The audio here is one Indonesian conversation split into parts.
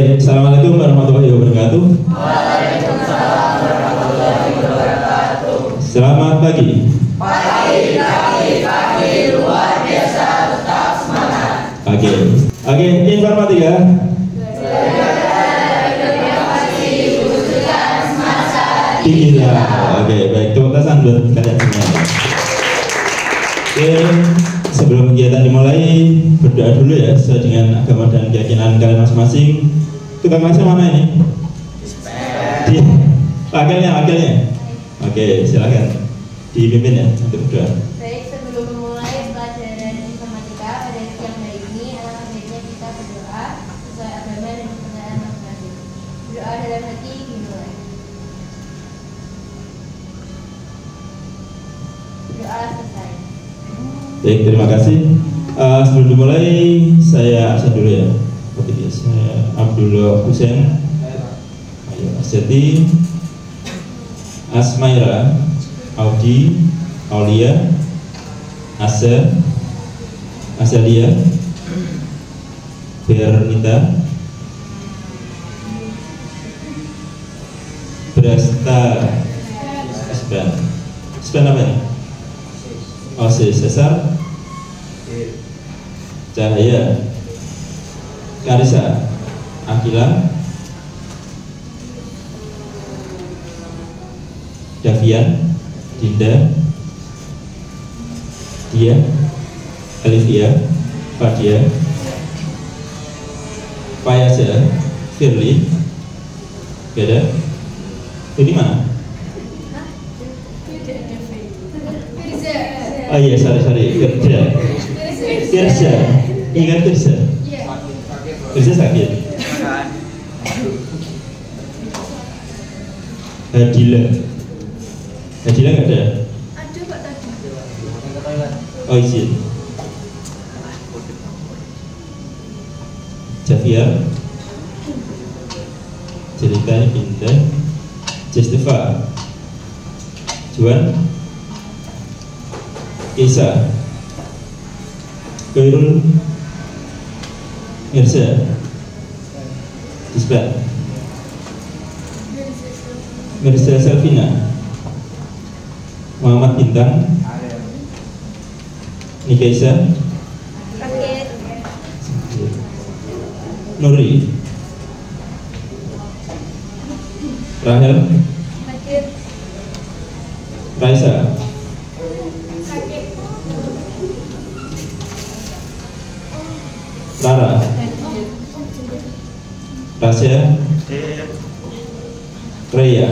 Assalamualaikum warahmatullahi wabarakatuh. Waalaikumsalam warahmatullahi wabarakatuh. Selamat pagi. Pagi luar biasa, tetap semangat. Oke, informatika. Kita. Oke, baik. Tepuk tangan buat kalian semua. Oke, sebelum kegiatan dimulai, berdoa dulu ya sesuai dengan agama dan keyakinan kalian masing-masing. Tukang kelasnya mana ini? Di wakilnya. Oke, silakan dipimpin ya untuk berdoa. Baik, sebelum memulai pelajaran informatika pada siang hari ini, alangkah baiknya kita berdoa sesuai agama dan kepercayaan masing-masing. Berdoa dalam hati dimulai. Berdoa selesai. Baik, terima kasih. Sebelum dimulai, saya absen dulu ya. Seperti biasa, saya Abdullah Husain, Asyati, Asmaira, Audi, Aulia, Asya, Asyalia, Bernita, Brasta, Spen apa ini? Osis, Cesar, Cahaya, Karisa, Akila, Davian, Dinda, Dia, Olivia, Fadia, Fayaza, Firly, Gada, ini mana? Oh iya, sorry, Firza, ingat Firza? Firza sakit. Hadila nggak ada? Ada Pak tadi. Oh izin. Javier, Cerita Indah, Justifa, Juan, Isa, Khairul, Mirza, Isbat, Mirza Selvina, Muhammad Bintang, Nikaisa, Nuri, Rahel, Raisa, Rara, Rasya, Raya.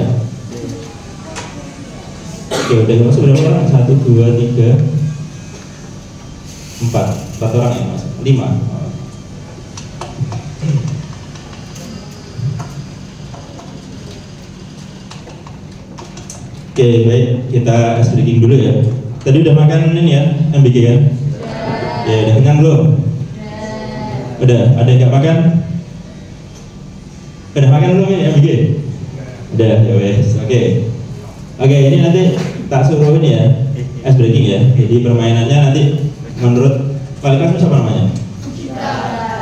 Oke, udah masuk berapa orang? 1, 2, 3, 4 orang ya mas? 5. Oke, baik, kita ice breaking dulu ya. Tadi udah makan ini ya, MBG kan? Ya, udah kenyang belum? Udah, ada yang nggak makan? Udah makan belum ini MBG? Udah, ya wes, oke. Oke, ini nanti tak suruh ini ya, ice breaking ya. Jadi permainannya nanti menurut kualitas siapa namanya?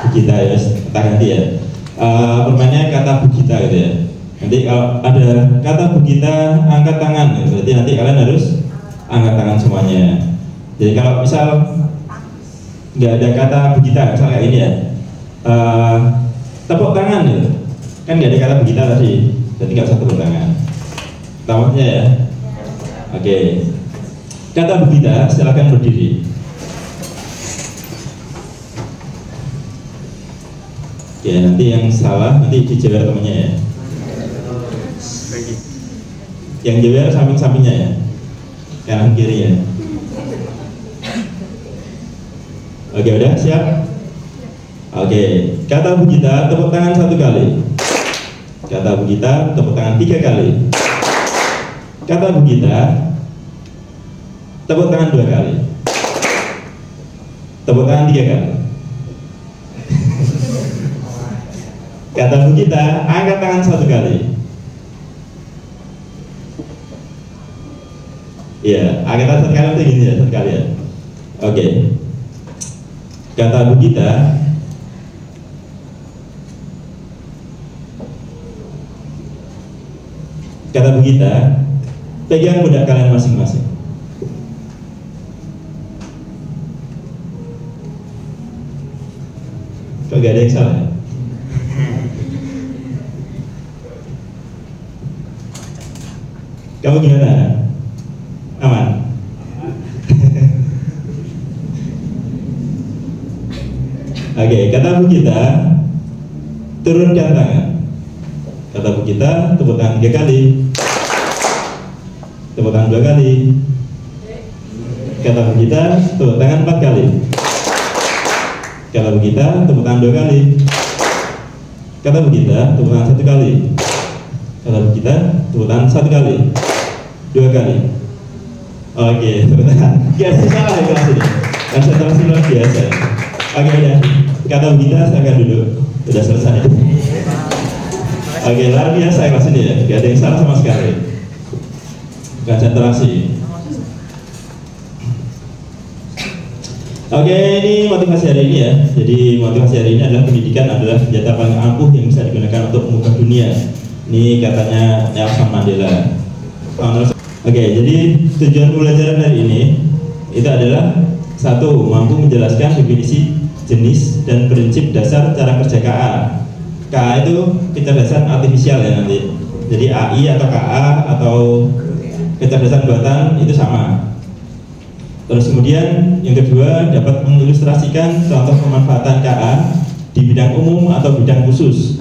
Bugita ya, kita ganti ya. Permainannya kata Bugita gitu ya. Nanti kalau ada kata Bugita angkat tangan, gitu. Berarti nanti kalian harus angkat tangan semuanya. Jadi kalau misal nggak ada kata Bugita, misal kayak ini ya, tepuk tangan gitu. Kan nggak ada kata Bugita tadi, jadi nggak usah tepuk tangan. Tamatnya ya. Oke. Kata Bugita, silakan berdiri. Oke, nanti yang salah nanti dijewer temennya ya. Yang jewer samping-sampingnya ya, kanan kiri ya. Oke, udah siap? Oke, kata Bugita tepuk tangan 1 kali. Kata Bugita tepuk tangan 3 kali. Kata Bugita tepuk tangan 2 kali. Tepuk tangan 3 kali. Kata Bugita angkat tangan 1 kali. Iya, angkat tangan 1 kali itu gini ya, 1 kali ya. Oke. Kata Bugita kata Bugita, pegang pundak kalian masing-masing. Kok gak ada yang salah? Kamu gimana? Aman? Oke, kata Bugita, turunkan tangan. Kata Bugita, tepuk tangan 3 kali. Tepuk tangan 2 kali. Kata Bugita, tepuk tangan 4 kali. Kata Bugita, tepuk tangan 2 kali. Kata Bugita, tepuk tangan 1 kali. Kata Bugita, tepuk tangan 1 kali. 2 kali. Oke, tepuk tangan. Gak ada salah ya kelas ini. Konsentrasi luar biasa. Oke, udah. Kata Bugita, silakan duduk. Sudah selesai. Oke, luar biasa kelas ini ya. Gak ada yang salah sama sekali. Konsentrasi. Oke, ini motivasi hari ini ya. Jadi motivasi hari ini adalah pendidikan adalah senjata paling ampuh yang bisa digunakan untuk mengubah dunia. Ini katanya Nelson Mandela. Oke, jadi tujuan pembelajaran hari ini itu adalah 1. Mampu menjelaskan definisi, jenis, dan prinsip dasar cara kerja KA. KA itu kecerdasan artifisial ya nanti. Jadi AI atau KA atau kecerdasan buatan itu sama. Terus kemudian yang kedua, dapat mengilustrasikan contoh pemanfaatan KA di bidang umum atau bidang khusus.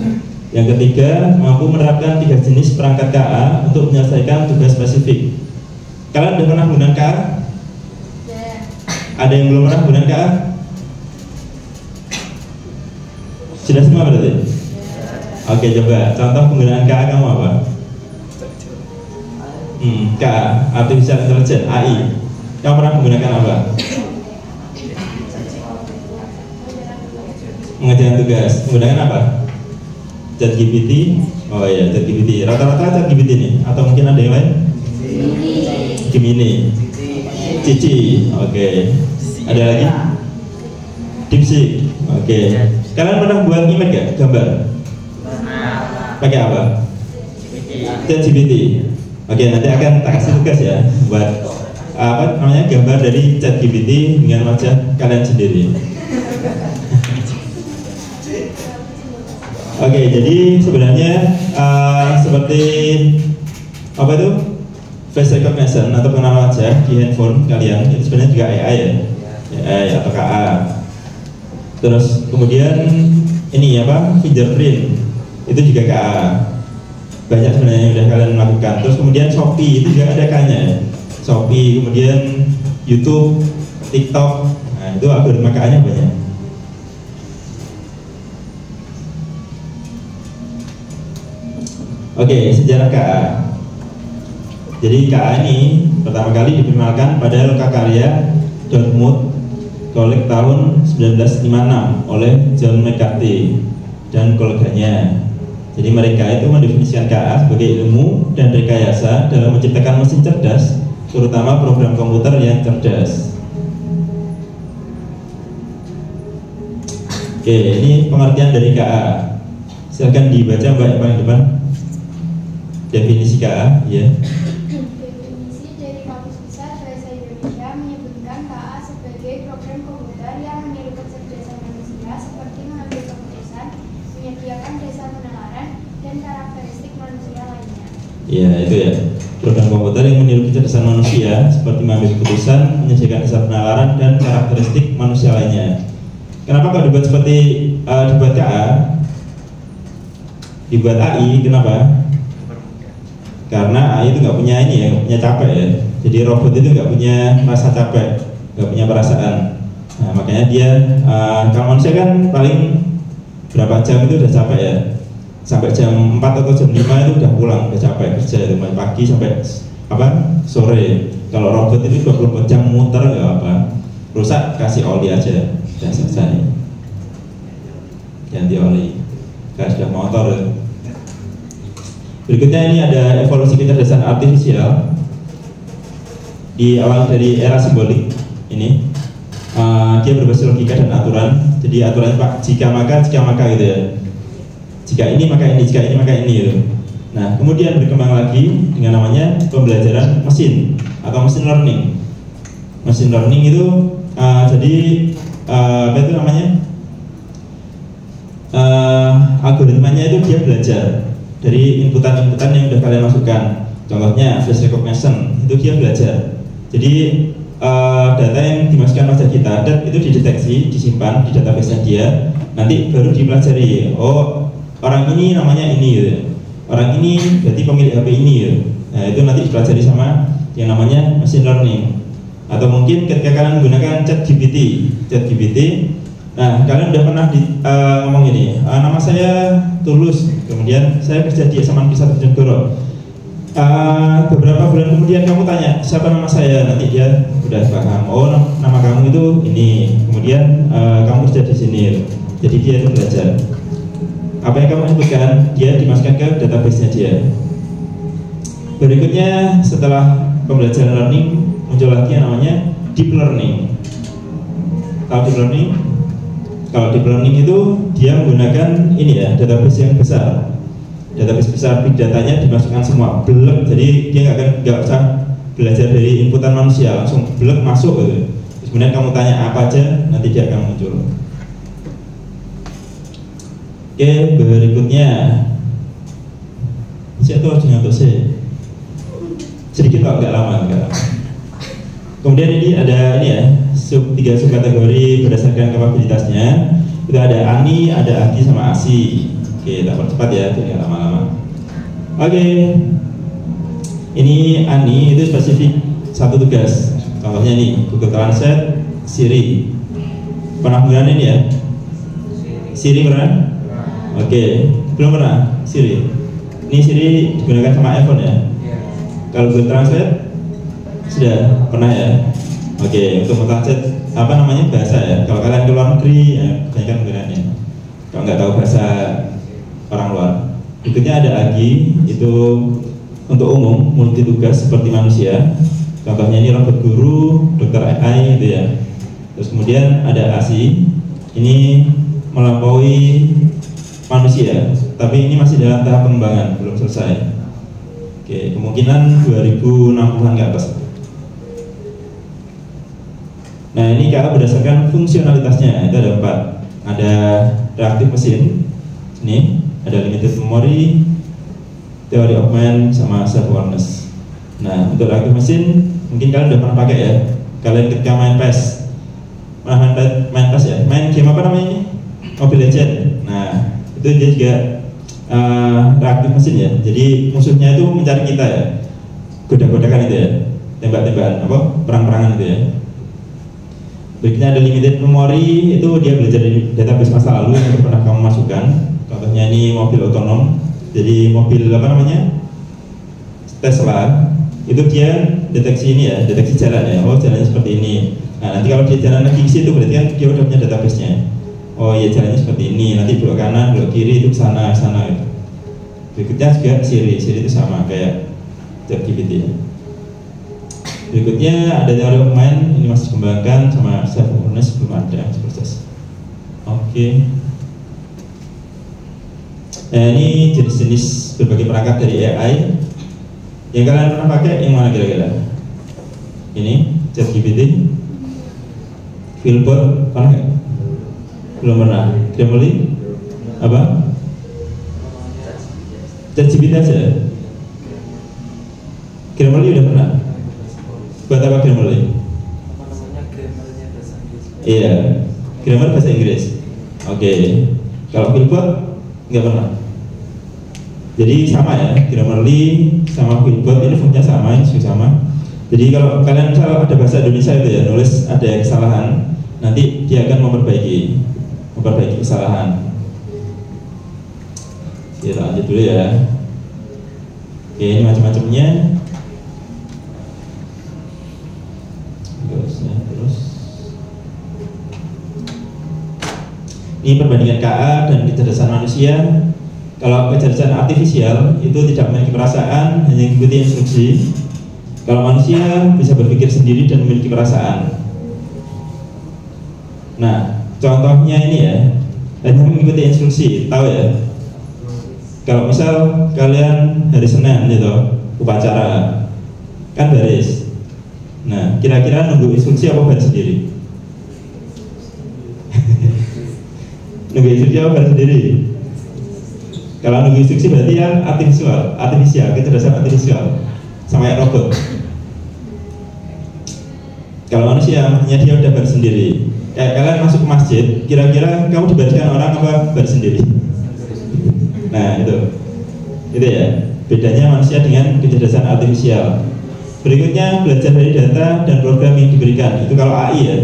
Yang ketiga, mampu menerapkan 3 jenis perangkat KA untuk menyelesaikan tugas spesifik. Kalian udah pernah menggunakan KA? Ada yang belum pernah menggunakan KA? Sudah semua berarti? Oke, coba contoh penggunaan KA kamu apa? KA, Artificial Intelligence, AI. Kamu pernah menggunakan apa? Mengerjakan tugas. Menggunakan apa? ChatGPT. Oh iya, ChatGPT. Rata-rata ChatGPT nih, atau mungkin ada yang lain? Gemini. Cici. Oke. Ada lagi? DeepSeek. Oke. Kalian pernah buat image gak? Gambar? Pakai apa? ChatGPT. Oke, nanti akan tak kasih tugas ya buat apa namanya gambar dari ChatGPT dengan wajah kalian sendiri. Oke, jadi sebenarnya seperti apa itu face recognition atau pengenalan wajah di handphone kalian itu sebenarnya juga AI ya, AI atau KA. Terus kemudian ini apa fingerprint itu juga KA. Banyak sebenarnya yang sudah kalian lakukan. Terus kemudian Shopee itu juga ada KA-nya. Shopee, kemudian YouTube, TikTok, nah itu algoritma KA-nya banyak. Oke, sejarah KA. Jadi KA ini pertama kali diperkenalkan pada lokakarya Dartmouth College tahun 1956 oleh John McCarthy dan koleganya. Jadi mereka itu mendefinisikan KA sebagai ilmu dan rekayasa dalam menciptakan mesin cerdas, terutama program komputer yang cerdas. Oke, ini pengertian dari KA. Silakan dibaca Mbak yang paling depan. Definisi KA, ya. Definisi dari Kamus Besar Bahasa Indonesia menyebutkan KA sebagai program komputer yang meniru kecerdasan manusia seperti mengambil keputusan, menyediakan dasar penalaran, dan karakteristik manusia lainnya. Ya, itu ya. Program komputer yang meniru kecerdasan manusia seperti mengambil keputusan, menyediakan dasar penalaran, dan karakteristik manusia lainnya. Kenapa kalau dibuat seperti dibuat KA, dibuat AI, kenapa? Karena AI itu nggak punya ini ya, nggak punya capek ya. Jadi robot itu nggak punya rasa capek, nggak punya perasaan. Nah, makanya dia kalau manusia kan paling berapa jam itu udah capek ya. Sampai jam 4 atau jam 5 itu udah pulang, udah capek kerja itu mulai pagi sampai apa sore. Kalau robot itu 24 jam muter nggak apa, rusak kasih oli aja, udah selesai. Ganti oli, kayak sudah motor. Berikutnya ini ada evolusi kecerdasan artifisial di awal dari era simbolik ini. Dia berbasis logika dan aturan. Jadi aturannya pak jika maka gitu ya. Jika ini maka ini, jika ini maka ini gitu. Nah, kemudian berkembang lagi dengan namanya pembelajaran mesin atau machine learning. Machine learning itu jadi apa itu namanya? Algoritmanya itu dia belajar dari inputan-inputan yang sudah kalian masukkan. Contohnya face recognition itu dia belajar. Jadi data yang dimasukkan pada kita itu dideteksi, disimpan di database-nya dia. Nanti baru dipelajari. Oh, orang ini namanya ini gitu. Orang ini berarti pemilik HP ini gitu. Nah, itu nanti dipelajari sama yang namanya machine learning. Atau mungkin ketika kalian menggunakan ChatGPT, nah kalian udah pernah ngomong ini, nama saya Tulus, kemudian saya kerja di SMA Negeri 1 Bojonegoro. Beberapa bulan kemudian kamu tanya siapa nama saya, nanti dia udah paham. Oh, nama kamu itu ini. Kemudian kamu kerja di sini. Jadi dia itu belajar. Apa yang kamu inputkan, dia dimasukkan ke database-nya dia. Berikutnya setelah pembelajaran learning muncul lagi yang namanya deep learning. Kalau deep learning, itu dia menggunakan ini ya, database yang besar. Database besar, big datanya dimasukkan semua, blek. Jadi dia nggak usah belajar dari inputan manusia, langsung blek masuk gitu. Terus kemudian kamu tanya apa aja, nanti dia akan muncul. Oke, berikutnya saya tuh harus ngantuk sedikit kok, nggak lama. Kemudian ini ada ini ya, tiga subkategori berdasarkan kapabilitasnya. Itu ada ANI, ada AGI, sama ASI. Oke, tak percepat ya, tidak lama-lama. Oke, ini ANI itu spesifik satu tugas. Contohnya nih, Google Translate, Siri. Pernah menggunakan ini ya? Siri pernah? Oke, belum pernah Siri. Ini Siri digunakan sama iPhone ya? Kalau Google Translate sudah pernah ya? Oke, untuk mentranslate apa namanya bahasa ya. Kalau kalian ke luar negeri, ya, banyak kan menggunakannya. Kalau nggak tahu bahasa orang luar. Berikutnya ada AGI, itu untuk umum, multi tugas seperti manusia. Contohnya ini robot guru, dokter AI gitu ya. Terus kemudian ada ASI, ini melampaui manusia, tapi ini masih dalam tahap pengembangan, belum selesai. Oke, kemungkinan 2060-an ke atas. Nah, ini KA berdasarkan fungsionalitasnya, itu ada 4. Ada reactive mesin, ini ada limited memory, theory of mind, sama self awareness. Nah, untuk reactive mesin mungkin kalian udah pernah pakai ya. Kalian ketika main PES, main PES ya, main game apa namanya ini? Mobile Legend. Nah, itu dia juga reaktif mesin ya. Jadi musuhnya itu mencari kita ya, godak-godakan itu ya, tembak-tembakan apa, perang-perangan itu ya. Berikutnya ada limited memory, itu dia belajar dari database masa lalu yang pernah kamu masukkan. Contohnya ini mobil otonom. Jadi mobil apa namanya, Tesla, itu dia deteksi ini ya, deteksi jalan ya. Oh, jalannya seperti ini. Nah, nanti kalau dia jalan lagi ke situ berarti kan dia udah punya database-nya. Oh iya, jalannya seperti ini, nanti belok kanan, belok kiri itu sana gitu. Berikutnya juga Siri itu sama kayak ChatGPT. Berikutnya ada teori of mind, ini masih dikembangkan, sama self awareness belum ada proses. Oke. Nah, ini jenis-jenis berbagai perangkat dari AI yang kalian pernah pakai, yang mana kira-kira? Ini ChatGPT, Philbot, pernah nggak? Belum pernah. Grammarly? Apa? ChatGPT aja. Grammarly udah pernah? Buat apa Grammarly? Iya, grammar bahasa Inggris. Oke. Kalau Philbot nggak pernah. Jadi sama ya, Grammarly sama Philbot ini fungsinya sama, ini juga sama. Jadi kalau kalian misal ada bahasa Indonesia itu ya, nulis ada kesalahan, nanti dia akan memperbaiki kesalahan. Kita lanjut dulu ya. Oke, ini macam-macamnya. Terus ini perbandingan KA dan kecerdasan manusia. Kalau kecerdasan artifisial itu tidak memiliki perasaan, hanya mengikuti instruksi. Kalau manusia bisa berpikir sendiri dan memiliki perasaan. Nah, contohnya ini ya, hanya mengikuti instruksi, tahu ya? Kalau misal kalian hari Senin gitu upacara kan baris. Nah, kira-kira nunggu instruksi apa baris sendiri? Nunggu instruksi apa baris sendiri? Kalau nunggu instruksi berarti yang artifisial, kecerdasan artifisial, sama yang robot. Kalau manusia, artinya dia udah baris sendiri. Kayak kalian masuk ke masjid, kira-kira kamu dibariskan orang apa baris sendiri? Nah itu ya bedanya manusia dengan kecerdasan artifisial. Berikutnya belajar dari data dan program yang diberikan. Itu kalau AI ya.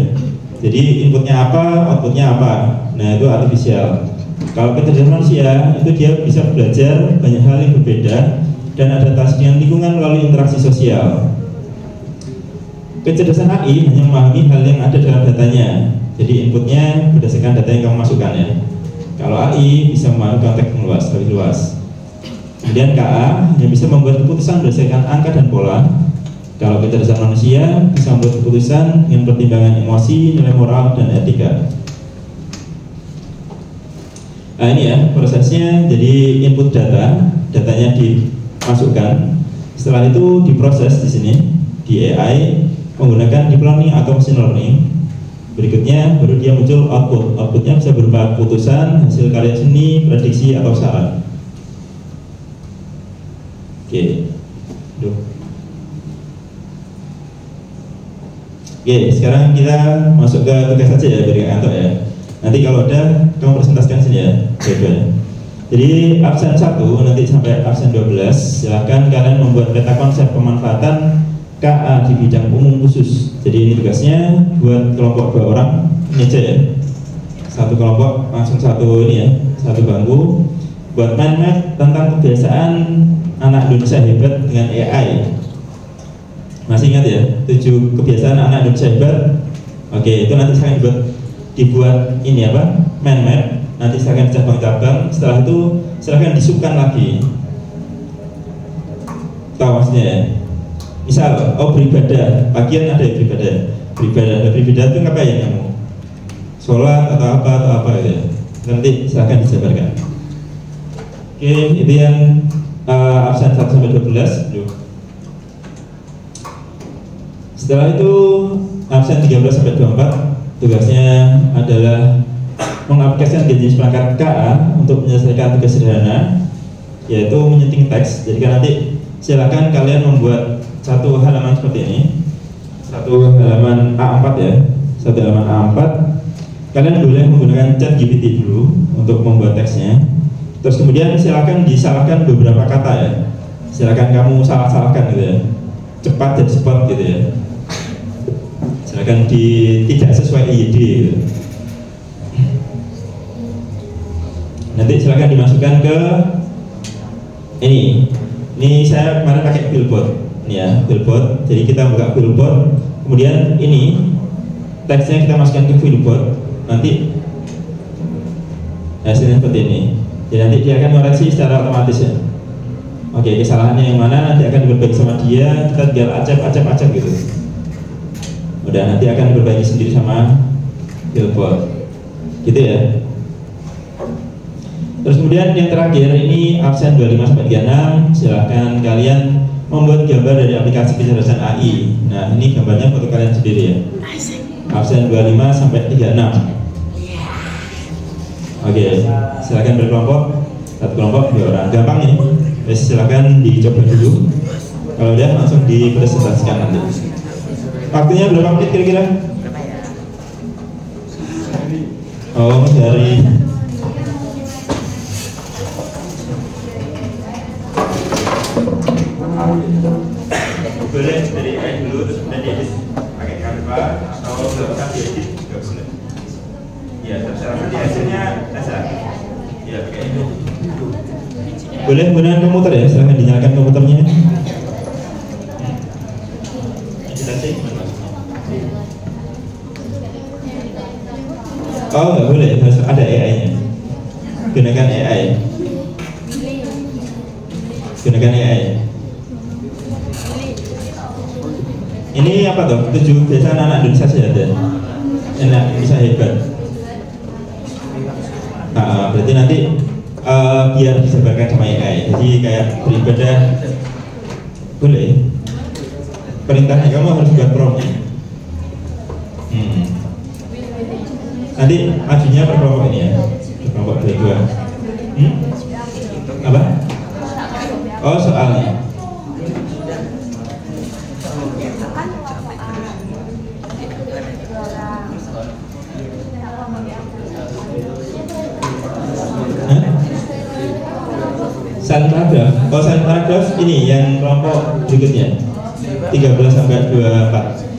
Jadi inputnya apa, outputnya apa. Nah itu artifisial. Kalau kecerdasan manusia itu dia bisa belajar banyak hal yang berbeda dan adaptasi dengan lingkungan melalui interaksi sosial. Kecerdasan AI hanya memahami hal yang ada dalam datanya. Jadi inputnya berdasarkan data yang kamu masukkan ya. Kalau AI bisa memahami konteks yang luas, lebih luas. Kemudian KA yang bisa membuat keputusan berdasarkan angka dan pola. Kalau kecerdasan manusia bisa membuat keputusan dengan pertimbangan emosi, nilai moral, dan etika. Nah ini ya prosesnya. Jadi input datanya dimasukkan. Setelah itu diproses di sini di AI menggunakan deep learning atau machine learning. Berikutnya baru dia muncul output. Outputnya bisa berupa putusan, hasil karya seni, prediksi, atau saran. Oke. Oke, sekarang kita masuk ke tugas saja ya, biar ngantuk ya. Nanti kalau ada, kamu presentasikan sini ya, dua-duanya. Jadi absen 1 nanti sampai absen 12, silahkan kalian membuat peta konsep pemanfaatan KA di bidang umum khusus. Jadi ini tugasnya buat kelompok 2 orang, ini aja ya. Satu kelompok langsung satu ini ya, satu bangku. Buat mind map tentang kebiasaan anak Indonesia hebat dengan AI. Masih ingat ya, 7 kebiasaan anak Indonesia hebat. Oke, itu nanti saya dibuat ini apa? Mind map. Nanti saya akan cabang-cabang. Setelah itu silahkan disubkan lagi. Tahu maksudnya ya? Misal, beribadah, bagian ada yang beribadah itu ngapain kamu? Sholat atau apa gitu ya. Nanti silahkan dijabarkan. Oke, itu yang absen 1 sampai 12. Setelah itu absen 13 sampai 24, tugasnya adalah mengaplikasikan jenis perangkat KA untuk menyelesaikan tugas sederhana, yaitu menyeting teks. Jadi kan nanti silakan kalian membuat satu halaman seperti ini, satu halaman A4 ya, satu halaman A4. Kalian boleh menggunakan ChatGPT dulu untuk membuat teksnya. Terus kemudian silakan disalahkan beberapa kata ya. Silakan kamu salah-salahkan gitu ya, cepat dan cepat gitu ya. Silakan tidak sesuai IYD gitu. Nanti silakan dimasukkan ke ini. Ini saya kemarin pakai billboard. Ini ya, billboard. Jadi kita buka billboard, kemudian ini teksnya kita masukkan ke billboard. Nanti hasilnya seperti ini. Jadi nanti dia akan mengoreksi secara otomatis ya. Oke, kesalahannya yang mana nanti akan diperbaiki sama dia. Kita tinggal acap gitu. Udah, nanti akan diperbaiki sendiri sama billboard. Gitu ya. Terus kemudian yang terakhir ini absen 25 sampai 36. Silahkan kalian membuat gambar dari aplikasi kecerdasan AI. Nah, ini gambarnya foto kalian sendiri ya. Absen 25 sampai 36. Oke, silahkan berkelompok. Satu kelompok 2 orang. Gampang ini. Silahkan dicoba dulu. Kalau udah langsung dipresentasikan nanti. Waktunya berapa menit kira-kira? Oh, dari boleh dari AI dulu terus kemudian diedit pakai Canva atau nggak usah diedit juga bisa. Ya, terserah nanti hasilnya asal. Ya, pakai itu. Boleh menggunakan komputer ya, silahkan dinyalakan komputernya. Oh, nggak boleh, harus ada AI-nya. Gunakan AI. Gunakan AI. Ini apa tuh? 7 kebiasaan anak Indonesia sehat ya. Anak Indonesia hebat. Berarti nanti biar dijabarkan sama AI. Jadi kayak beribadah boleh. Perintahnya kamu harus buat prompt. Nanti majunya per kelompok ini ya, kelompok dua. Apa? Oh soalnya. Salin paragraf. Oh salin paragraf ini yang kelompok berikutnya 13 sampai 24.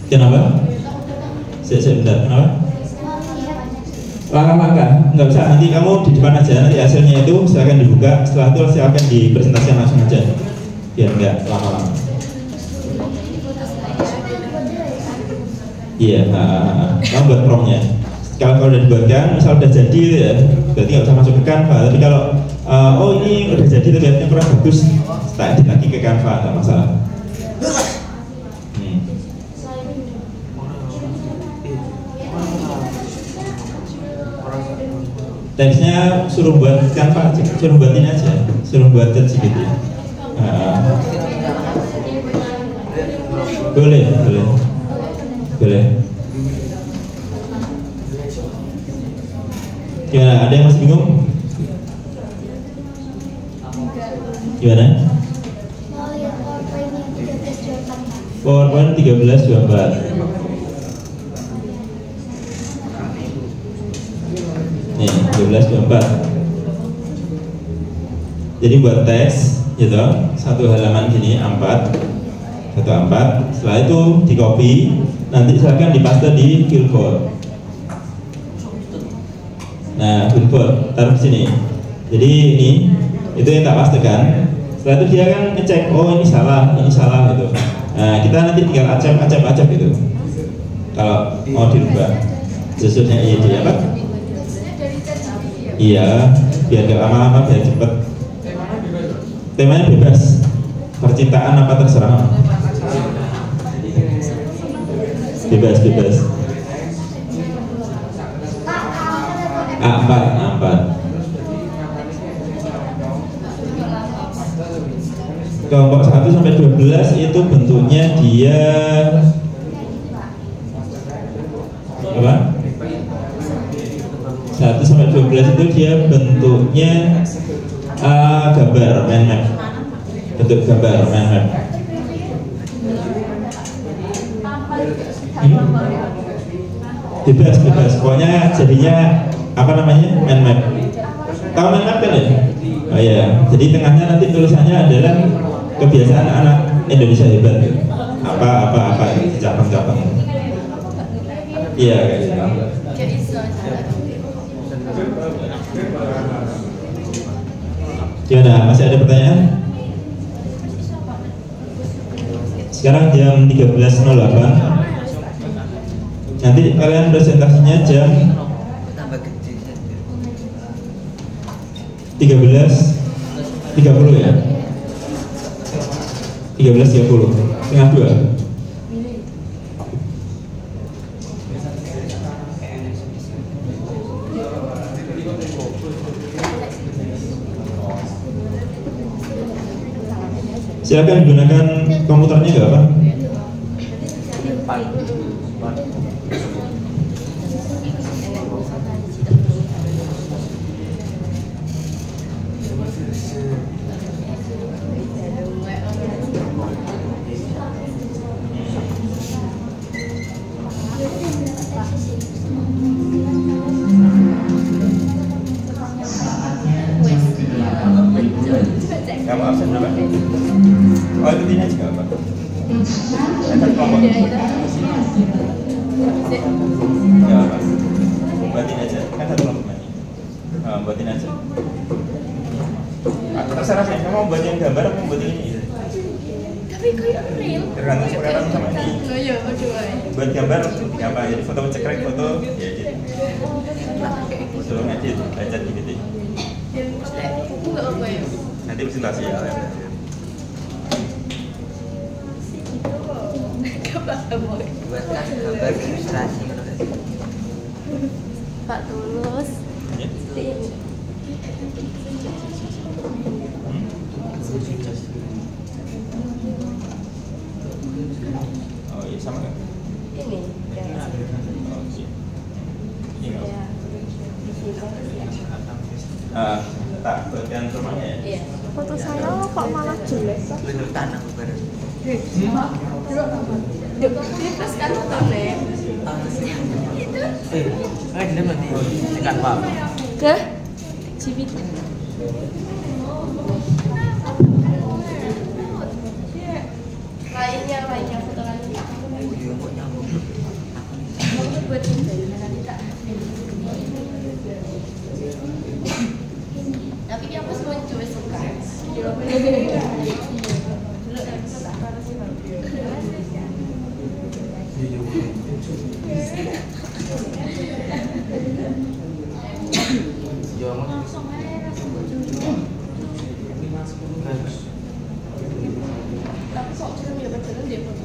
Kenapa? Sebentar, kenapa? Langkah-langkah, nggak bisa, nanti kamu di depan aja, nanti hasilnya itu silahkan dibuka, setelah itu silahkan dipresentasikan langsung aja biar nggak lama-lama. Iya, kamu buat promnya. Kalau udah dibuatkan, misal udah jadi ya, berarti nggak usah masuk ke Canva. Tapi kalau oh ini udah jadi tapi lihatnya kurang bagus, tak edit lagi ke Canva, nggak masalah. Teksnya suruh buat Canva, suruh buatin aja, suruh buat ChatGPT. Boleh. Gimana? Ada yang masih bingung? Gimana? PowerPoint 1324. Nih 1324. Jadi buat teks gitu, satu halaman gini A4, satu A4. Setelah itu di copy, nanti silakan dipaste di Fieldboard. Nah Fieldboard taruh di sini. Jadi ini itu yang tak pastekan. Setelah itu dia kan ngecek, oh ini salah gitu. Nah kita nanti tinggal acap gitu. Kalau mau dirubah sesuatunya ide apa? Iya, biar gak lama-lama, biar cepet. Temanya bebas, percintaan apa terserah. Bebas. A4. Kelompok 1 sampai 12 itu bentuknya dia apa? 1 sampai 12 itu dia bentuknya gambar mind map. Bentuk gambar mind map. Bebas. Pokoknya jadinya apa namanya? Mind map. Tahu mind map kan ya? Oh iya. Jadi tengahnya nanti tulisannya adalah kebiasaan anak Indonesia hebat. Apa cabang-cabang. Iya kayak gitu. Gimana? Masih ada pertanyaan? Sekarang jam 13.08. Nanti kalian presentasinya jam 13.30 ya? 13.30, setengah 2. Silakan gunakan komputernya nggak apa? Kamu absen berapa? Oh itu tidak juga apa? Ada kelompok. Ya apa? Buatin aja, kan satu kelompok ini. Buatin aja. Terserah sih, kamu mau buatin gambar atau mau buatin ini? Tapi kayak real. Tergantung sekarang sama ini. Oh iya, Buat gambar apa? Jadi foto cekrek, foto ya edit. Suruh ngedit, baca gitu. Aku nggak apa ya. Nanti presentasi ya. Buatkan gambar ilustrasi. Pak Tulus. Oh iya sama kan? Ini. Oh iya. Ini nggak Ya. usah. Tak bagian rumahnya ya? Iya. Foto saya kok malah jelek? Bentuk tanah bareng. Terus kan fotonya. Ini mati. Tekan Pak. Ke? Cibit. Lainnya foto lainnya. Iya kok nyambung. Aku buat nanti tak. Tapi dia pas muncul suka. Tapi kok film ya berjalan dia foto.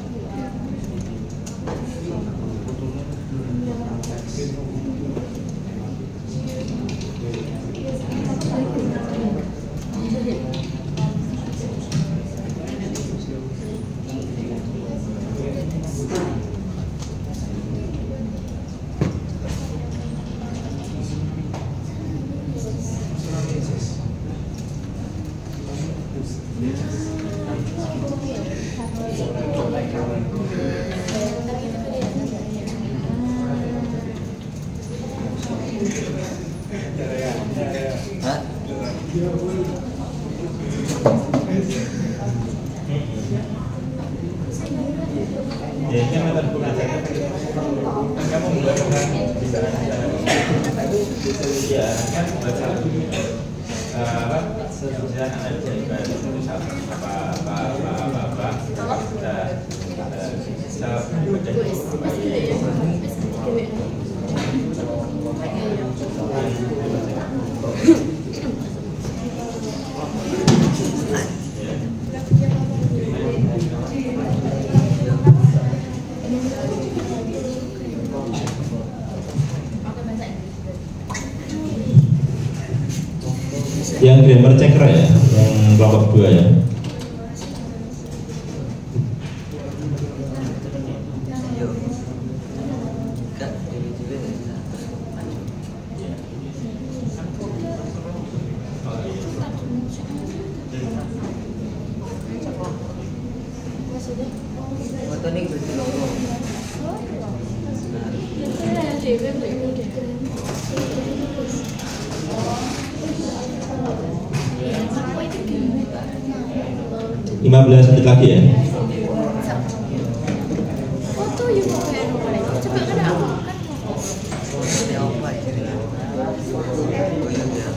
Ya ini kan mata belajarnya kan kamu menggunakan bisa ya kan baca apa sesudah anak jadi misal apa yang grammar checker ya, yang kelompok 2 ya. Foto ini berjelowo. Lima 15 menit lagi ya. Foto yang mau kayak mulai. Coba kan aku kan Ini apa ini? Oh iya iya.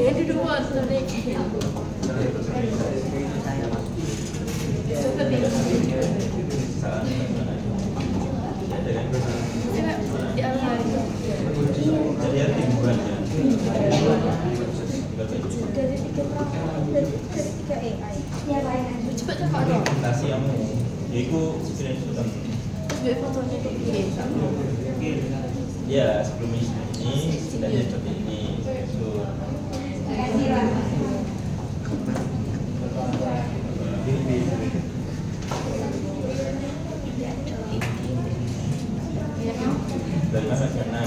Jadi dua sebenarnya. Coba deh. Di awal. Jadi ada timbulan ya. Dari 3 AI. Ya lain. Coba coba dong. Presentasi kamu, yaitu screenshot. Coba fotonya tuh kirim. Ya sebelum ini setidaknya seperti ini. Dari mana ke 6.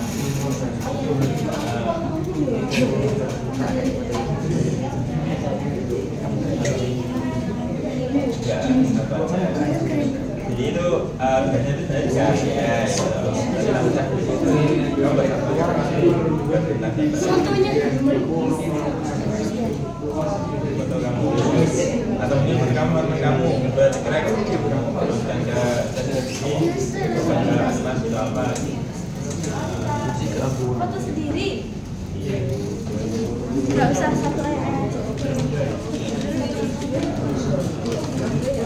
Jadi itu biasanya itu saya dikasih Fotonya foto kamu atau mungkin kamu bergerak kamu haruskan ke sini animasi atau Foto sendiri. Enggak usah satu aja.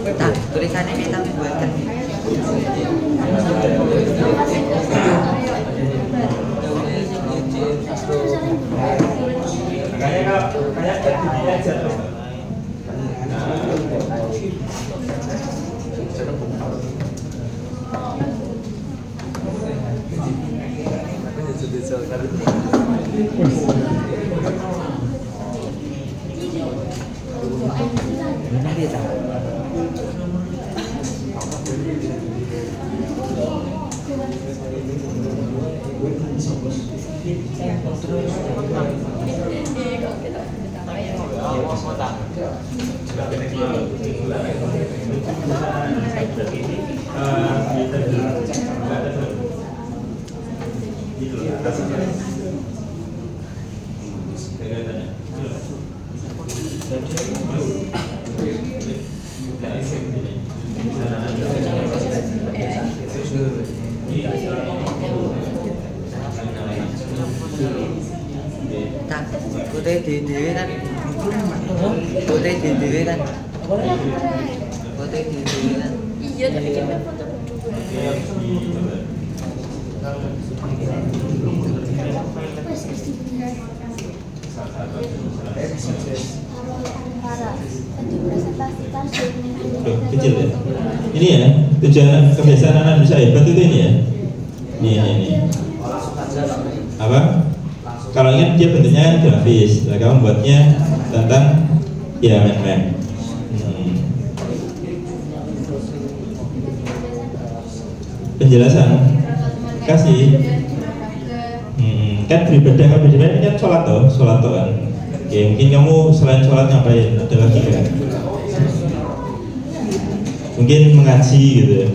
Nah, tulisannya kita buatkan. Tak, putih di dewe kan. Putih di dewe kan. Putih di dewe kan. Iya, tapi kita foto berdua. Loh, kecil ya. Ini ya tujuan kebiasaan anak bisa hebat itu ini ya. Ini. Apa? Kalau ingin dia bentuknya grafis, nah, kamu buatnya tentang ya meme. Penjelasan kasih. Kan beribadah, kalau beribadah ini kan sholat toh kan. Oke, mungkin kamu selain sholat ngapain? Ada lagi kan? Mungkin mengaji gitu ya.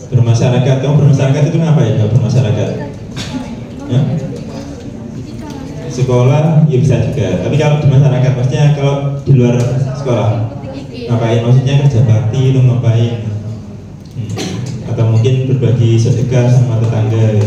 Bermasyarakat, kamu bermasyarakat itu ngapain? Kalau bermasyarakat? Ya? Sekolah, ya bisa juga. Tapi kalau di masyarakat, maksudnya kalau di luar sekolah, ngapain? Maksudnya kerja bakti itu ngapain? Atau mungkin berbagi sedekah sama tetangga.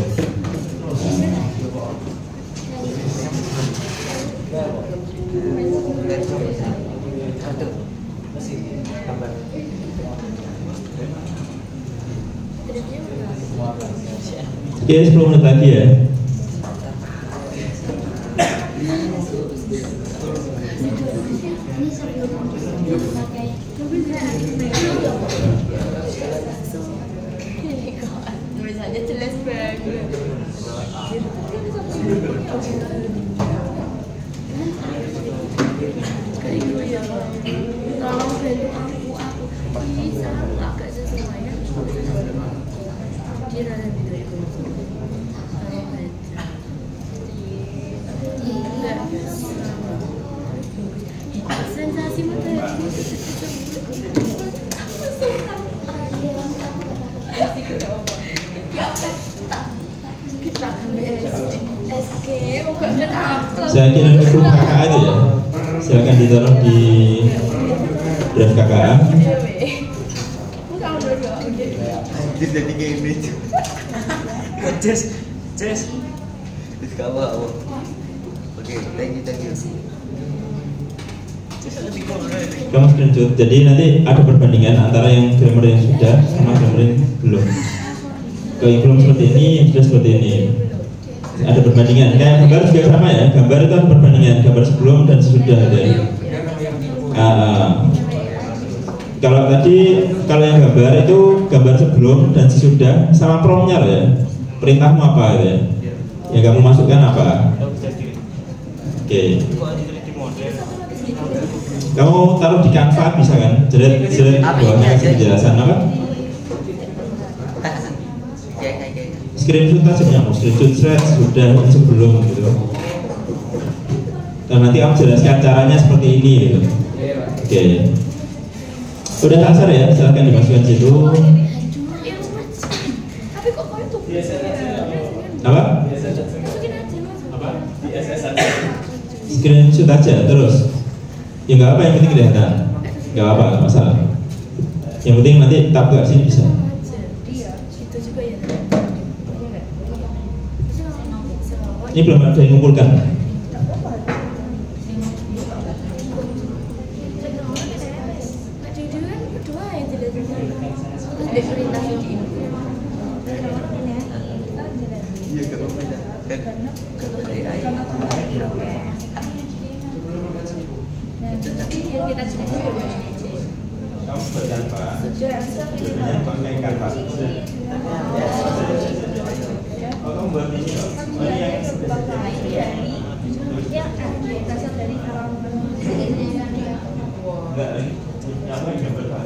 Oke, 10 menit lagi ya. Tulisannya jelas banget. Tolong bantu aku bisa agak sesuai. Dia ada video itu. Sensasi mata Saya kira grup KKA itu ya. Silakan ditaruh di drive KKA. Jadi kayak ini. Just. Oke, thank you. Kamu screenshot. Jadi nanti ada perbandingan antara yang grammar yang sudah sama grammar yang belum. Kalau yang belum seperti ini, yang sudah seperti ini. Ada perbandingan. Kayak gambar juga sama ya. Gambar itu ada perbandingan gambar sebelum dan sesudah ya. Kalau yang gambar itu gambar sebelum dan sesudah sama promnya ya. Perintahmu apa ya? Yang kamu masukkan apa? Oke. Kamu taruh di Canva bisa kan? Jerit bawahnya kasih penjelasan apa? Screenshot aja punya, screenshot thread sudah sebelum gitu. Dan nanti kamu jelaskan caranya seperti ini gitu. Oke. Udah kasar ya, silahkan dimasukkan situ. Apa? Screenshot aja terus. Ya nggak apa, yang penting kelihatan. Gak apa, gak masalah. Yang penting nanti tab ke sini bisa. Iya, itu juga ya. Ini belum ada yang mengumpulkan. Kamu berapa? Kontenkan Pak. Oh, kamu buat ini loh. Oh, ini yang enggak, apa yang gambar Pak?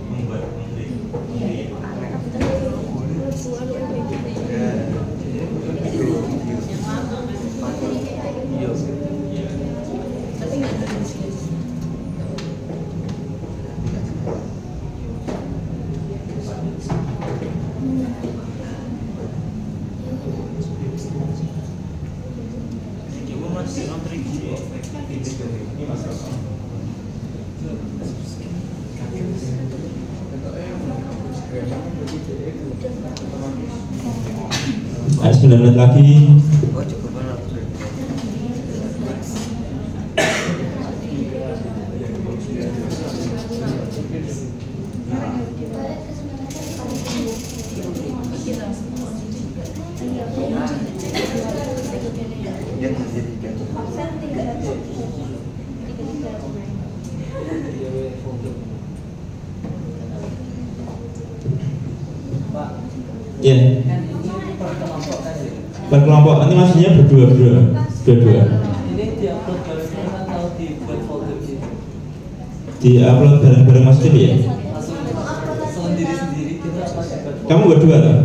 Membuat Ada 9 menit lagi. Oh, cukup banget. Ya. Per kelompok, nanti maksudnya berdua-dua. Ini diupload bareng atau dibuat folder gitu? Di-upload bareng-bareng maksudnya ya? Langsung sendiri-sendiri gitu apa dibuat? Kamu berdua toh?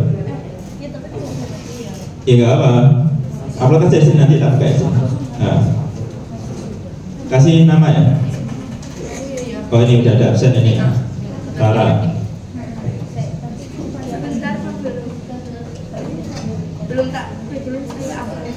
Ya nggak apa. Upload aja sini nanti tak pakai. Nah. Kasih nama ya. Oh ini udah ada absen ini. Rara. Belum saya upload.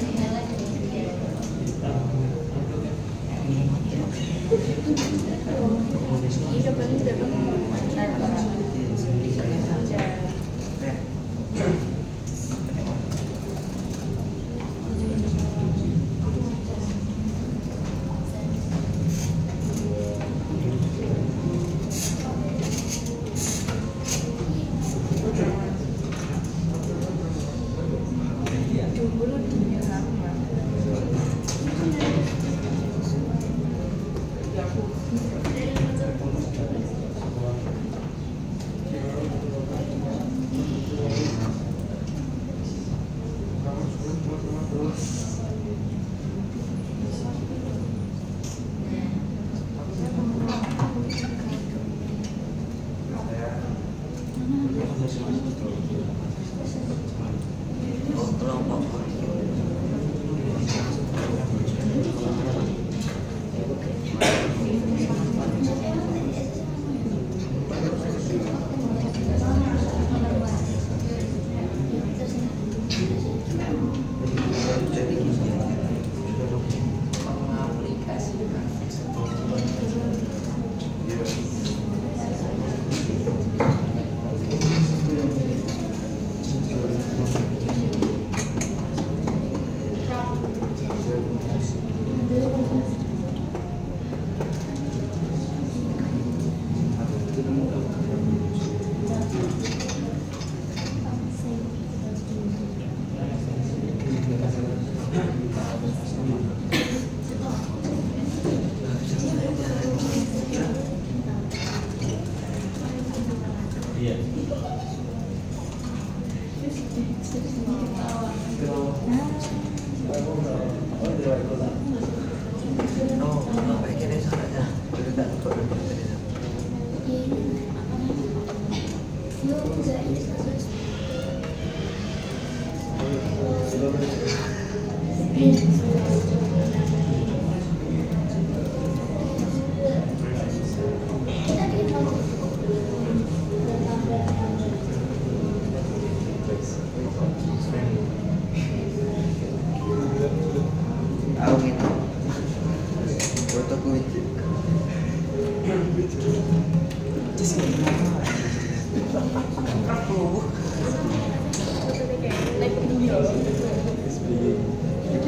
Iki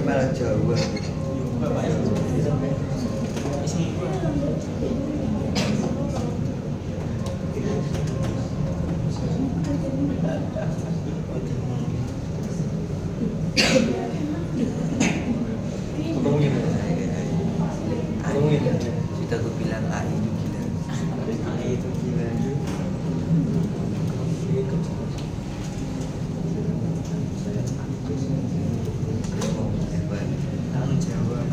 malah Jawa. Sudah aku bilang AI itu gila. AI itu gila. Tanggung jawab.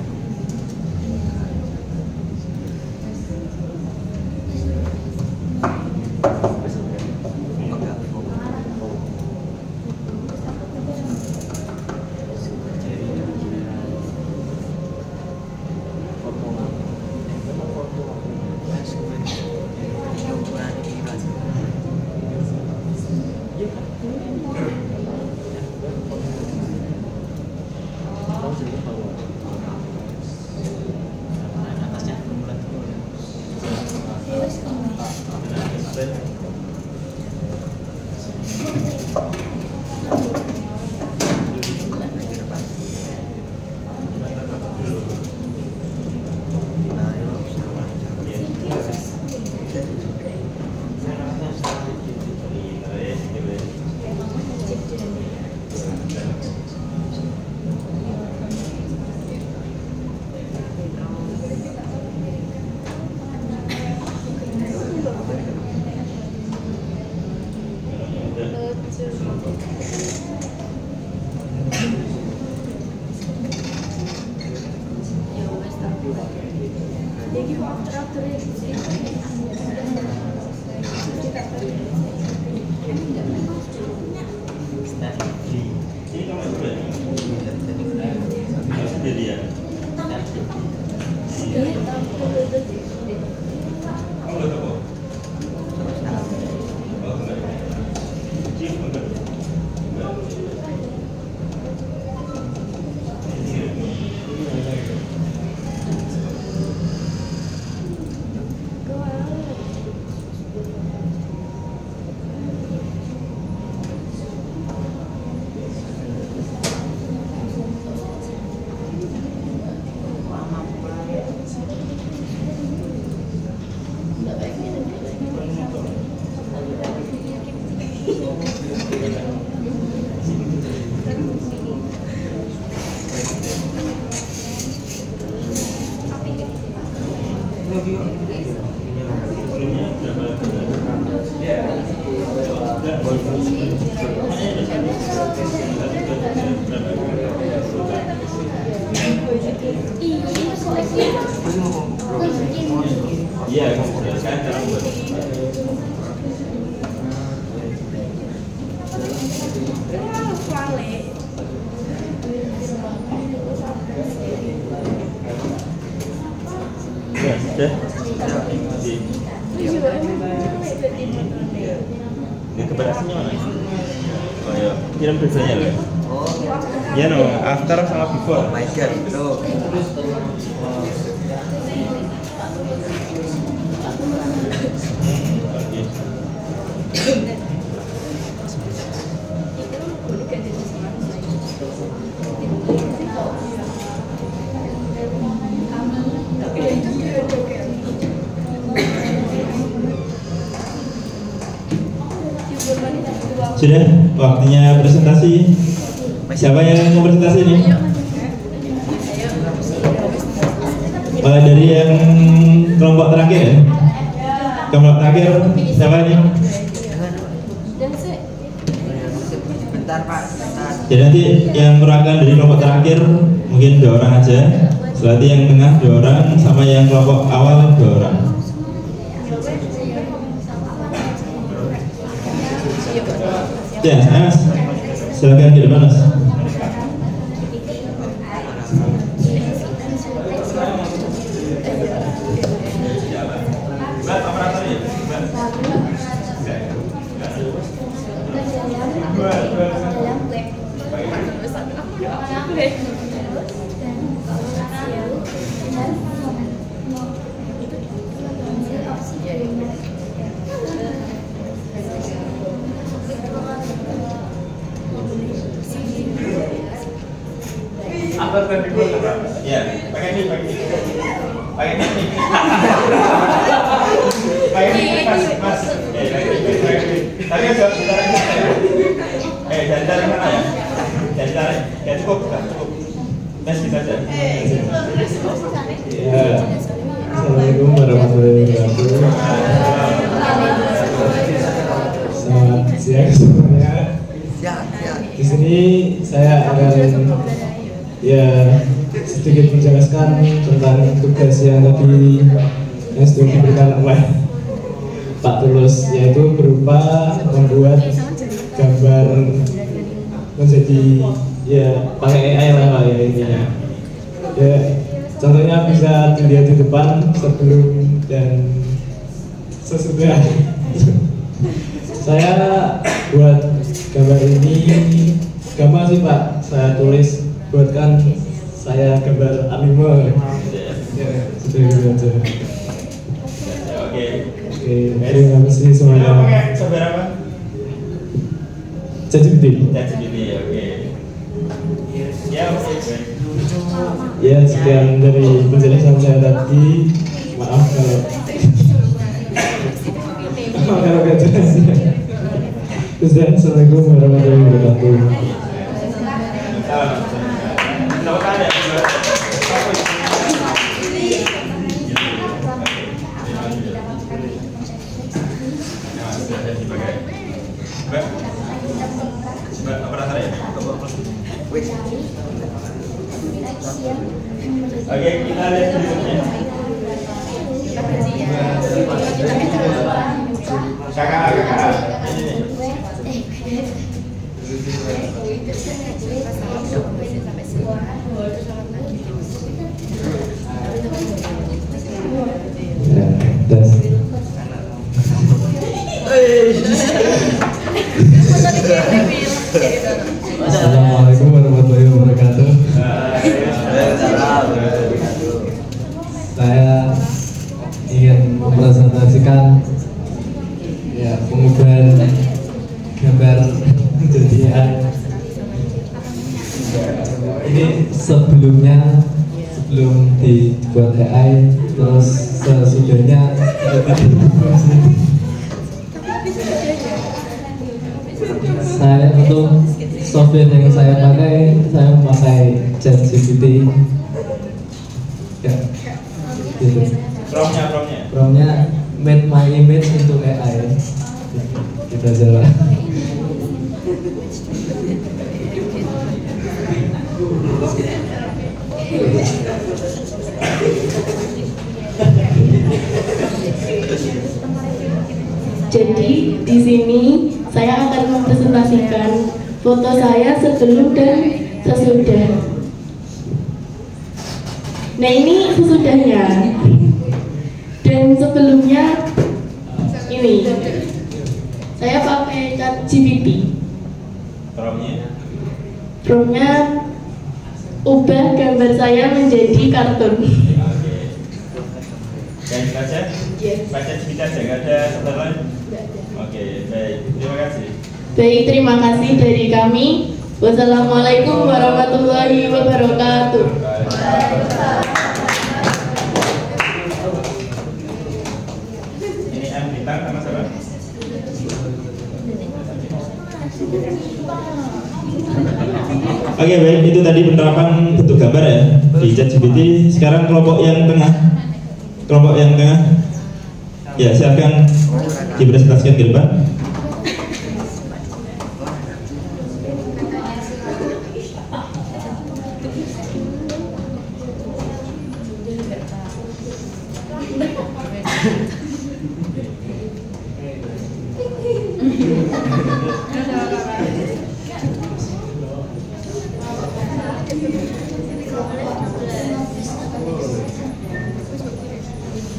Iya, sekarang cara buat. Ya, sudah. Ini keberadaannya mana? Oh ya, kirim biasanya loh. Ya no, after sama before. Oh my god, bro. Sudah, waktunya presentasi. Siapa yang mau presentasi ini? Mulai dari yang kelompok terakhir ya. Kelompok terakhir siapa ini? Bentar Pak. Jadi nanti yang merakan dari kelompok terakhir mungkin 2 orang aja. Setelah itu yang tengah 2 orang, sama yang kelompok awal 2 orang. Ya, Mas. Silakan ke depan, Mas. Ya, pakai mic. Pakai mic. Mas. Tapi agak bentar aja. Dari mana ya? Ya cukup. Tes kita aja. Assalamualaikum warahmatullahi wabarakatuh. Selamat siang semuanya. Di sini saya akan sedikit menjelaskan tentang tugas yang tadi yang sudah diberikan oleh Pak Tulus, yaitu berupa membuat gambar menjadi pakai AI lah Pak ya intinya. Contohnya bisa dilihat di depan sebelum dan sesudah. Saya buat gambar ini gampang sih Pak, saya tulis buatkan saya gambar anime. Ya, sudah gitu aja. Oke, terima kasih semuanya. Pakai software apa? ChatGPT. Oke. Ya, oke. Ya, sekian dari penjelasan saya tadi. Maaf kalau gak jelas. Assalamualaikum warahmatullahi wabarakatuh. Oke, kita lihat berikutnya. Kakak. Assalamualaikum warahmatullahi wabarakatuh. Saya ingin mempresentasikan pengubahan gambar menjadi AI. Ini sebelum dibuat AI, terus sesudahnya saya untuk software yang saya memakai ChatGPT. Ya, gitu. Promnya made my image into AI. Kita jalan. Jadi di sini saya akan mempresentasikan foto saya sebelum dan sesudah. Nah ini sesudahnya dan sebelumnya ini saya pakai ChatGPT. Promnya ubah gambar saya menjadi kartun. Baik saja? Yes. Baca cerita saja, nggak ada software lain? Oke, baik. Terima kasih. Baik, terima kasih dari kami. Wassalamualaikum warahmatullahi wabarakatuh. Ini M bintang sama siapa? Oke, baik. Itu tadi penerapan bentuk gambar ya di ChatGPT. Sekarang kelompok yang tengah. Ya, silakan dipresentasikan ke depan.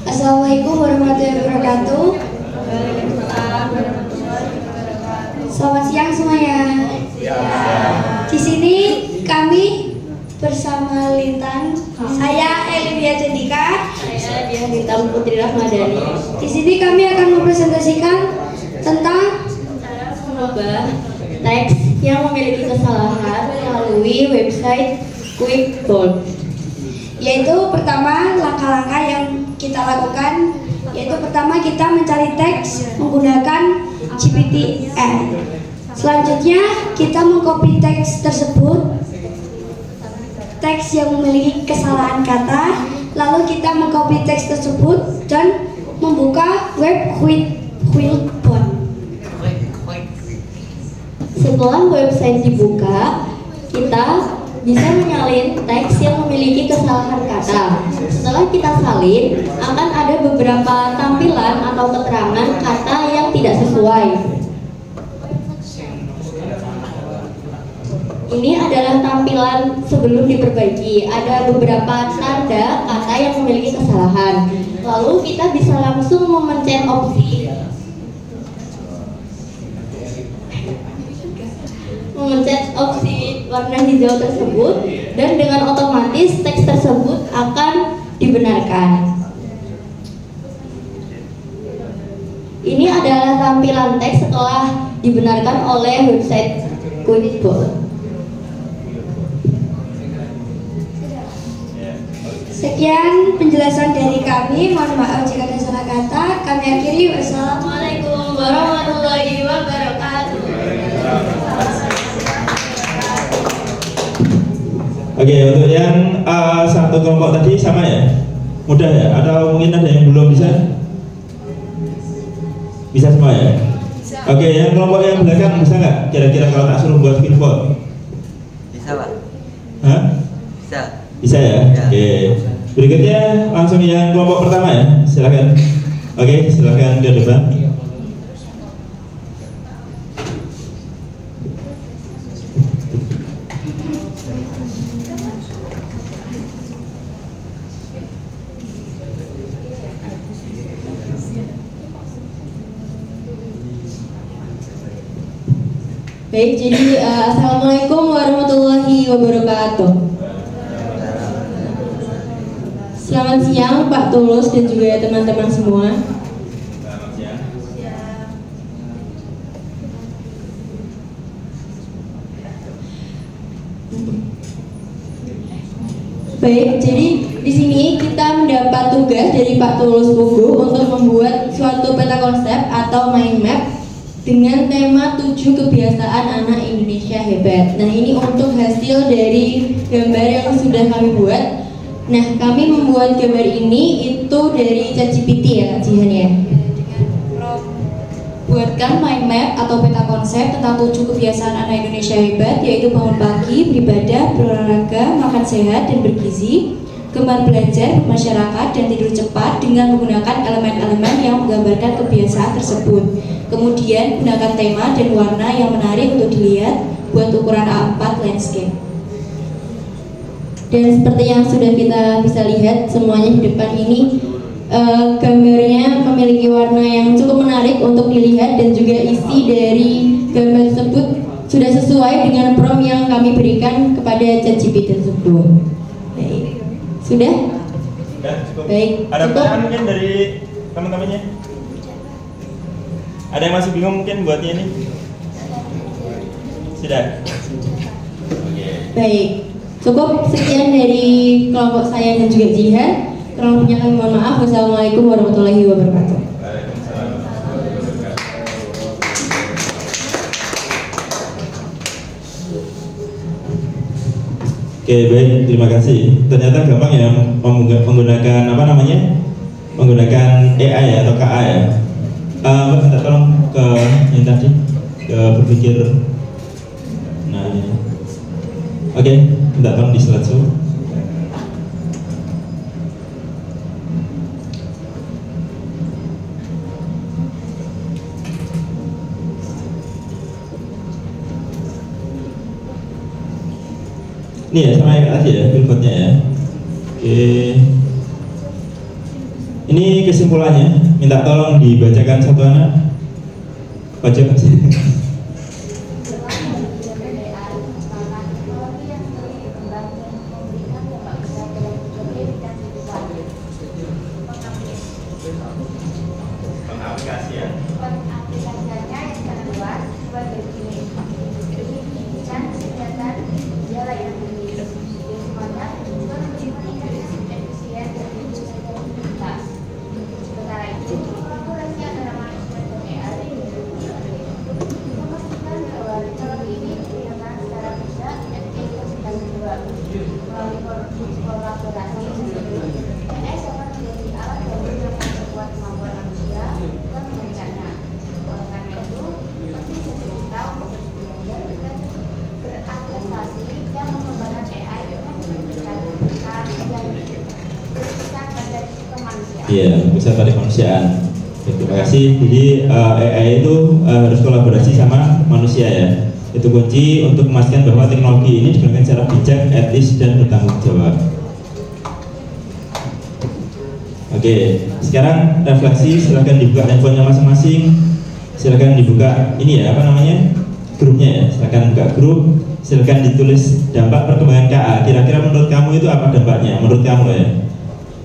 Assalamualaikum warahmatullahi wabarakatuh. Selamat siang semuanya. Di sini kami bersama Lintang. Saya Elivia Jendika. Saya Dian Bintang Putri Rahmadani. Di sini kami akan mempresentasikan tentang Mengubah teks yang memiliki kesalahan melalui website quick board. Yaitu pertama langkah-langkah yang kita lakukan, yaitu pertama kita mencari teks menggunakan GPT-AI. Selanjutnya kita mengcopy teks tersebut, teks yang memiliki kesalahan kata, lalu kita mengcopy teks tersebut dan membuka web quick board. Setelah website dibuka, kita bisa menyalin teks yang memiliki kesalahan kata. Setelah kita salin, akan ada beberapa tampilan atau keterangan kata yang tidak sesuai. Ini adalah tampilan sebelum diperbaiki. Ada beberapa tanda kata yang memiliki kesalahan. Lalu kita bisa langsung memencet opsi warna hijau tersebut, dan dengan otomatis teks tersebut akan dibenarkan. Ini adalah tampilan teks setelah dibenarkan oleh website Quickboard. Sekian penjelasan dari kami. Mohon maaf jika ada salah kata. Kami akhiri. Wassalamualaikum warahmatullahi wabarakatuh. Oke, untuk yang satu kelompok tadi sama ya? Mudah ya? Atau mungkin ada yang belum bisa? Bisa semua ya? Oke, yang kelompok yang belakang bisa nggak? Kira-kira kalau tak suruh buat pinball? Bisa Pak? Hah? Bisa. Bisa ya? Ya. Oke. Berikutnya langsung yang kelompok pertama ya. Silakan. Oke, silakan ke depan. Baik, jadi Assalamualaikum warahmatullahi wabarakatuh. Selamat siang Pak Tulus dan juga teman-teman semua. Selamat siang. Baik, jadi di sini kita mendapat tugas dari Pak Tulus Pugu untuk membuat suatu peta konsep atau mind map dengan tema 7 kebiasaan anak Indonesia hebat. Nah, ini untuk hasil dari gambar yang sudah kami buat. Nah, kami membuat gambar ini itu dari ChatGPT ya, Kak Jihan ya. Buatkan mind map atau peta konsep tentang 7 kebiasaan anak Indonesia hebat, yaitu bangun pagi, beribadah, berolahraga, makan sehat dan bergizi, gemar belajar, masyarakat, dan tidur cepat dengan menggunakan elemen-elemen yang menggambarkan kebiasaan tersebut. Kemudian gunakan tema dan warna yang menarik untuk dilihat buat ukuran A4 landscape. Dan seperti yang sudah kita bisa lihat semuanya di depan ini, gambarnya memiliki warna yang cukup menarik untuk dilihat, dan juga isi dari gambar tersebut sudah sesuai dengan prompt yang kami berikan kepada ChatGPT tersebut. Baik, sudah? Baik. Ada pertanyaan mungkin dari teman-temannya? Ada yang masih bingung mungkin buatnya ini? Sudah? Baik, cukup sekian dari kelompok saya dan juga Jihan. Kurang lebihnya kami mohon maaf. Wassalamualaikum warahmatullahi wabarakatuh. Oke, baik, terima kasih. Ternyata gampang ya menggunakan apa namanya? Menggunakan AI atau KA ya. Mbak, minta tolong ke yang tadi, ke berpikir. Nah, ini. Oke, minta tolong di slideshow. Ini ya, sama kayak tadi ya, billboardnya ya. Oke. Ini kesimpulannya, minta tolong dibacakan satu anak. Baca Mas. kolaborasi. PS akan menjadi alat bantu yang memperkuat kemampuan manusia, bukan mengancamnya. Oleh karena itu, penting bagi kita untuk belajar dan beradaptasi dan mengembangkan AI dengan memberikan yang berpusat pada kemanusiaan. Iya, pusat pada kemanusiaan. Terima kasih. Jadi AI itu harus kolaborasi sama manusia ya. Itu kunci untuk memastikan bahwa teknologi ini digunakan secara bijak, etis, dan bertanggung jawab. Oke, sekarang refleksi. Silahkan dibuka handphonenya masing-masing. Silahkan dibuka ini ya, apa namanya, grupnya ya. Silahkan buka grup. Silahkan ditulis dampak perkembangan KA. Kira-kira menurut kamu itu apa dampaknya? Menurut kamu ya.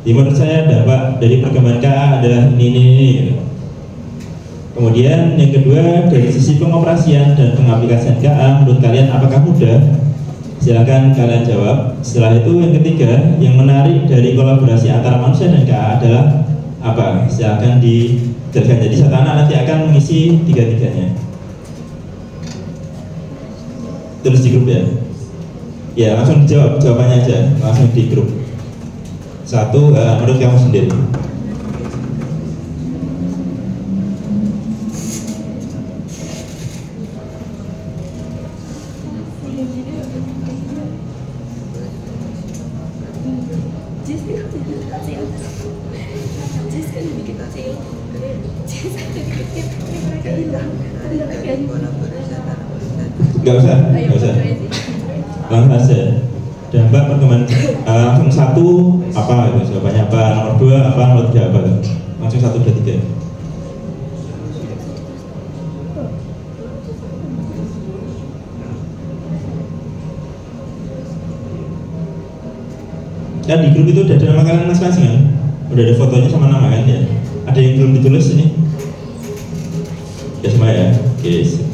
Jadi menurut saya dampak dari perkembangan KA adalah ini. Kemudian yang kedua, dari sisi pengoperasian dan pengaplikasian KA, menurut kalian apakah mudah? Silakan kalian jawab. Setelah itu yang ketiga, yang menarik dari kolaborasi antara manusia dan KA adalah apa? Silakan dijelaskan. Jadi satu anak nanti akan mengisi tiga-tiganya. Tulis di grup ya. Ya langsung dijawab, jawabannya aja, langsung di grup. Satu, menurut kamu sendiri. Gak usah. Langsung aja. Dampak perkembangan langsung satu apa gitu, jawabannya apa, nomor dua apa, nomor tiga apa, langsung satu, dua, tiga. Kan di grup itu udah ada nama kalian masing-masing kan? Udah ada fotonya sama nama kan ya? Ada yang belum ditulis ini? Ya semua ya? Oke.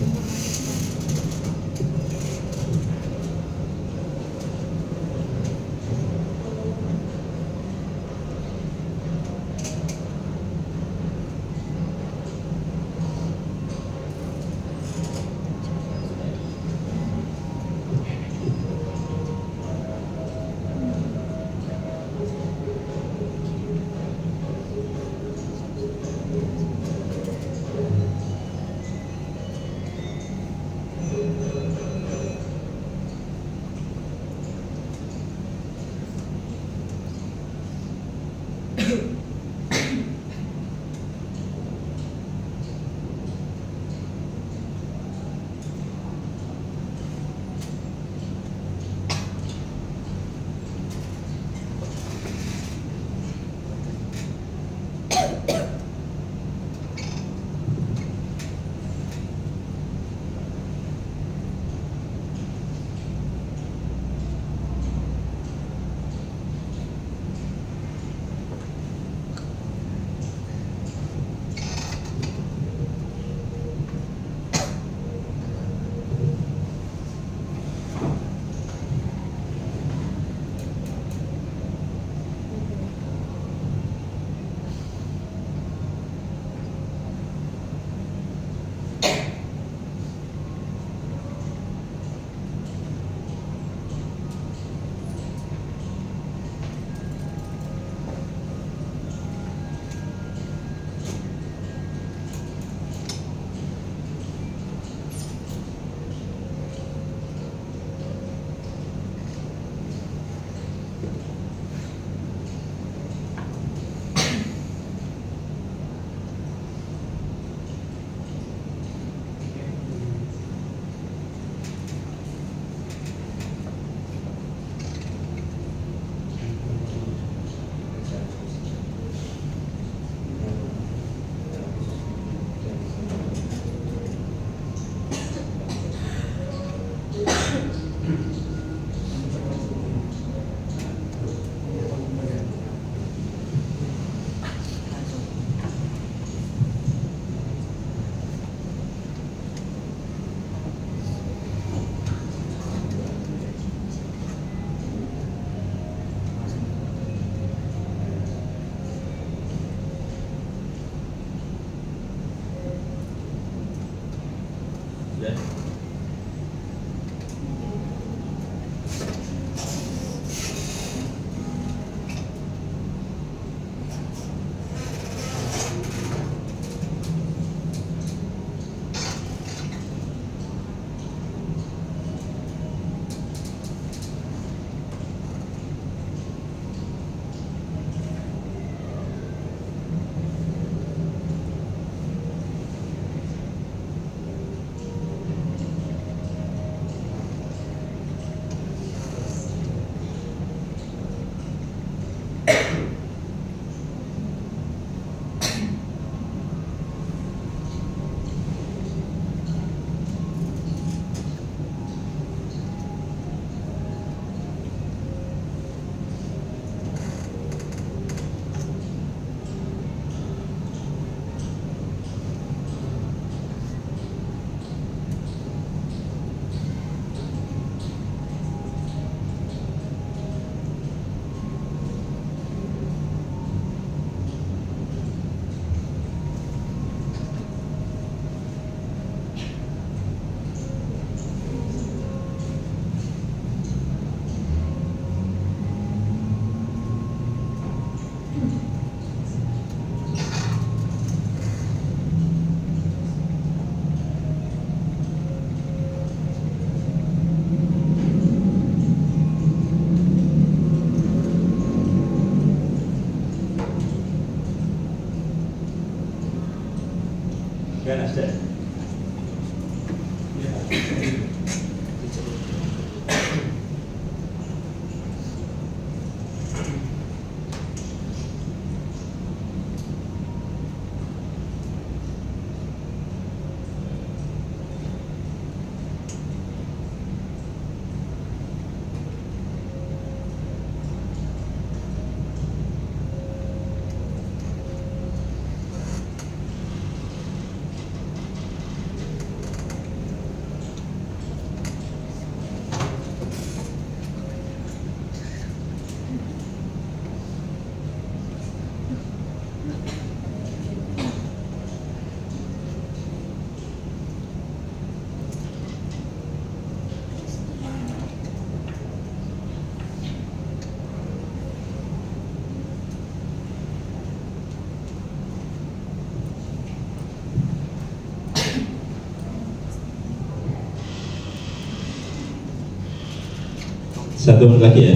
1 menit lagi ya.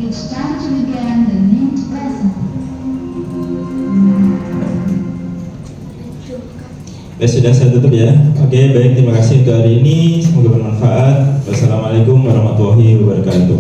It's time to begin the next lesson. Sudah saya tutup ya. Oke, baik, terima kasih untuk hari ini. Semoga bermanfaat. Wassalamualaikum warahmatullahi wabarakatuh.